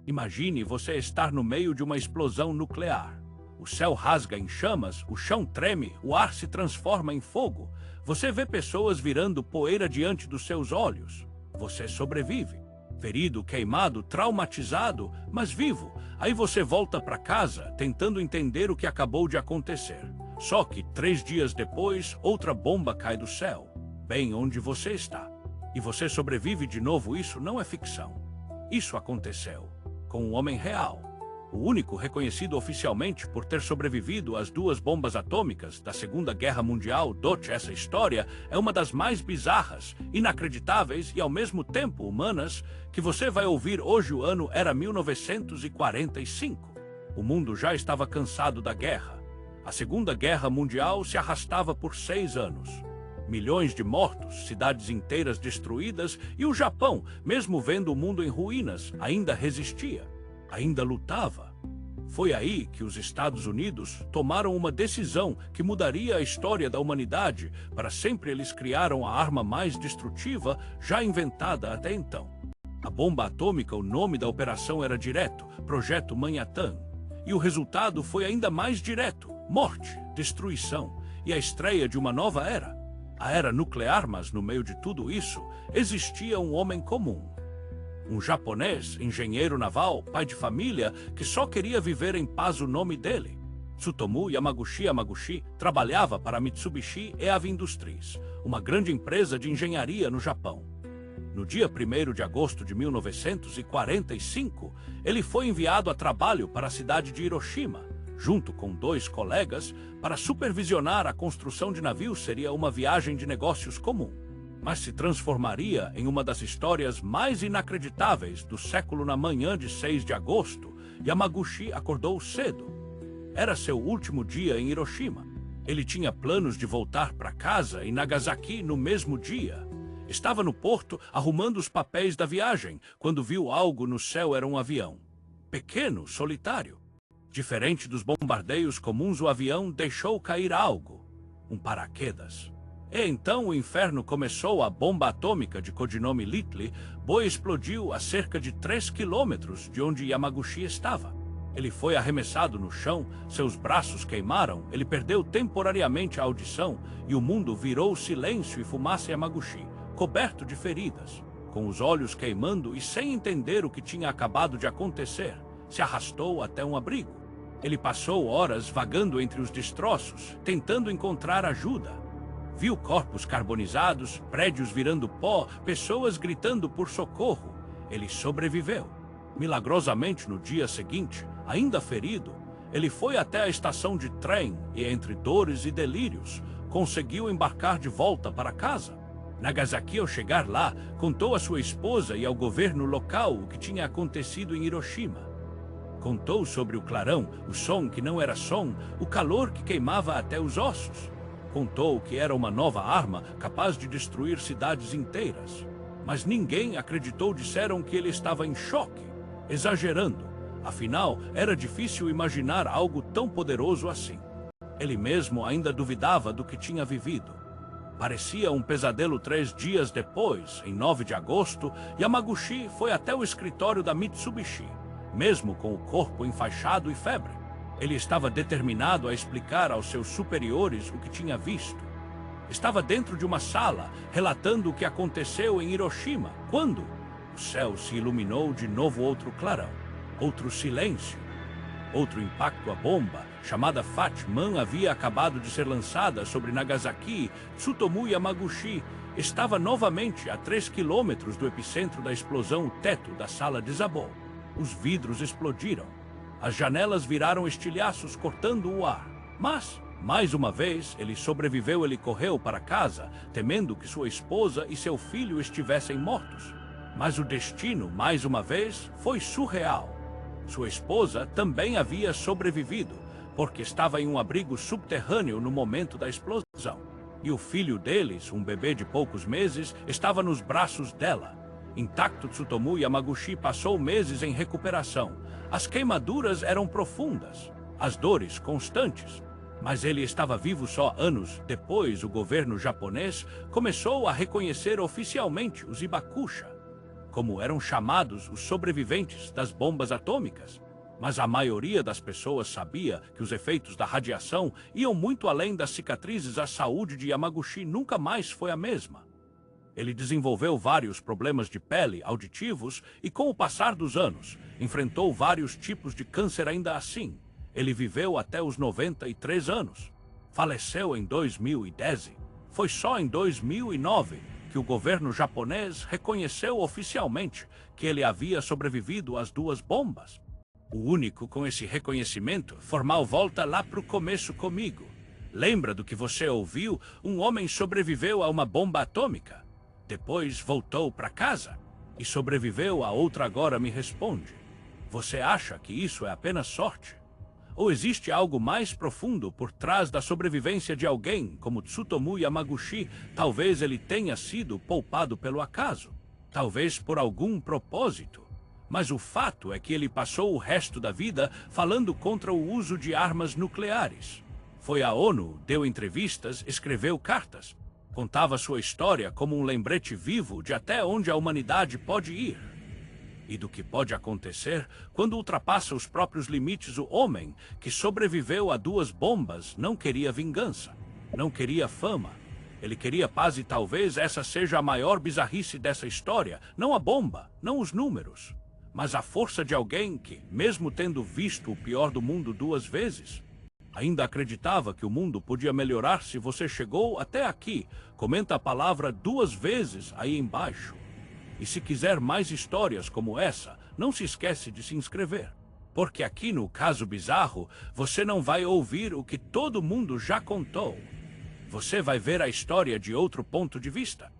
Imagine você estar no meio de uma explosão nuclear. O céu rasga em chamas, o chão treme, o ar se transforma em fogo. Você vê pessoas virando poeira diante dos seus olhos. Você sobrevive. Ferido, queimado, traumatizado, mas vivo. Aí você volta para casa, tentando entender o que acabou de acontecer. Só que 3 dias depois, outra bomba cai do céu, bem onde você está. E você sobrevive de novo. Isso não é ficção. Isso aconteceu com um homem real. O único reconhecido oficialmente por ter sobrevivido às 2 bombas atômicas da Segunda Guerra Mundial. Essa história é uma das mais bizarras, inacreditáveis e ao mesmo tempo humanas que você vai ouvir hoje. O ano era 1945. O mundo já estava cansado da guerra. A Segunda Guerra Mundial se arrastava por 6 anos. Milhões de mortos, cidades inteiras destruídas, e o Japão, mesmo vendo o mundo em ruínas, ainda resistia. Ainda lutava. Foi aí que os Estados Unidos tomaram uma decisão que mudaria a história da humanidade. Para sempre eles criaram a arma mais destrutiva já inventada até então. A bomba atômica. O nome da operação era direto, Projeto Manhattan. E o resultado foi ainda mais direto: morte, destruição e a estreia de uma nova era. A era nuclear. Mas no meio de tudo isso, existia um homem comum. Um japonês, engenheiro naval, pai de família, que só queria viver em paz. O nome dele, Tsutomu Yamaguchi. Yamaguchi trabalhava para a Mitsubishi Heavy Industries, uma grande empresa de engenharia no Japão. No dia 1º de agosto de 1945, ele foi enviado a trabalho para a cidade de Hiroshima, junto com 2 colegas, para supervisionar a construção de navios. Seria uma viagem de negócios comum, mas se transformaria em uma das histórias mais inacreditáveis do século. Na manhã de 6 de agosto, Yamaguchi acordou cedo. Era seu último dia em Hiroshima. Ele tinha planos de voltar para casa em Nagasaki no mesmo dia. Estava no porto arrumando os papéis da viagem, quando viu algo no céu. Era um avião. Pequeno, solitário. Diferente dos bombardeios comuns, o avião deixou cair algo. Um paraquedas. E então o inferno começou. A bomba atômica de codinome Little Boy explodiu a cerca de 3 quilômetros de onde Yamaguchi estava. Ele foi arremessado no chão, seus braços queimaram, ele perdeu temporariamente a audição e o mundo virou silêncio e fumaça. Yamaguchi, coberto de feridas, com os olhos queimando e sem entender o que tinha acabado de acontecer, se arrastou até um abrigo. Ele passou horas vagando entre os destroços, tentando encontrar ajuda. Viu corpos carbonizados, prédios virando pó, pessoas gritando por socorro. Ele sobreviveu. Milagrosamente, no dia seguinte, ainda ferido, ele foi até a estação de trem e, entre dores e delírios, conseguiu embarcar de volta para casa. Nagasaki, ao chegar lá, contou à sua esposa e ao governo local o que tinha acontecido em Hiroshima. Contou sobre o clarão, o som que não era som, o calor que queimava até os ossos. Contou que era uma nova arma capaz de destruir cidades inteiras. Mas ninguém acreditou. Disseram que ele estava em choque, exagerando. Afinal, era difícil imaginar algo tão poderoso assim. Ele mesmo ainda duvidava do que tinha vivido. Parecia um pesadelo. 3 dias depois, em 9 de agosto, Yamaguchi foi até o escritório da Mitsubishi, mesmo com o corpo enfaixado e febre. Ele estava determinado a explicar aos seus superiores o que tinha visto. Estava dentro de uma sala, relatando o que aconteceu em Hiroshima, quando o céu se iluminou de novo. Outro clarão, outro silêncio, outro impacto. A bomba, chamada Fatman, havia acabado de ser lançada sobre Nagasaki. Tsutomu Yamaguchi estava novamente a 3 quilômetros do epicentro da explosão. O teto da sala desabou. Os vidros explodiram. As janelas viraram estilhaços, cortando o ar. Mas, mais uma vez, ele sobreviveu. Ele correu para casa, temendo que sua esposa e seu filho estivessem mortos. Mas o destino, mais uma vez, foi surreal. Sua esposa também havia sobrevivido, porque estava em um abrigo subterrâneo no momento da explosão. E o filho deles, um bebê de poucos meses, estava nos braços dela. Intacto, Tsutomu Yamaguchi passou meses em recuperação. As queimaduras eram profundas, as dores constantes. Mas ele estava vivo. Só anos depois, o governo japonês começou a reconhecer oficialmente os Hibakusha. como eram chamados os sobreviventes das bombas atômicas. Mas a maioria das pessoas sabia que os efeitos da radiação iam muito além das cicatrizes. A saúde de Yamaguchi nunca mais foi a mesma. Ele desenvolveu vários problemas de pele, auditivos e, com o passar dos anos, enfrentou vários tipos de câncer. Ainda assim, ele viveu até os 93 anos. Faleceu em 2010. Foi só em 2009 que o governo japonês reconheceu oficialmente que ele havia sobrevivido às duas bombas. O único com esse reconhecimento formal volta lá para o começo comigo. Lembra do que você ouviu? Um homem sobreviveu a uma bomba atômica. Depois voltou para casa e sobreviveu a outra. Agora me responde. Você acha que isso é apenas sorte? Ou existe algo mais profundo por trás da sobrevivência de alguém como Tsutomu Yamaguchi? Talvez ele tenha sido poupado pelo acaso. Talvez por algum propósito. Mas o fato é que ele passou o resto da vida falando contra o uso de armas nucleares. Foi à ONU, deu entrevistas, escreveu cartas. Contava sua história como um lembrete vivo de até onde a humanidade pode ir. E do que pode acontecer quando ultrapassa os próprios limites. O homem que sobreviveu a duas bombas não queria vingança, não queria fama. Ele queria paz e talvez essa seja a maior bizarrice dessa história. Não a bomba, não os números, mas a força de alguém que, mesmo tendo visto o pior do mundo duas vezes, ainda acreditava que o mundo podia melhorar. Se você chegou até aqui, comenta a palavra 2 vezes aí embaixo. E se quiser mais histórias como essa, não se esquece de se inscrever. Porque aqui no Caso Bizarro, você não vai ouvir o que todo mundo já contou. Você vai ver a história de outro ponto de vista.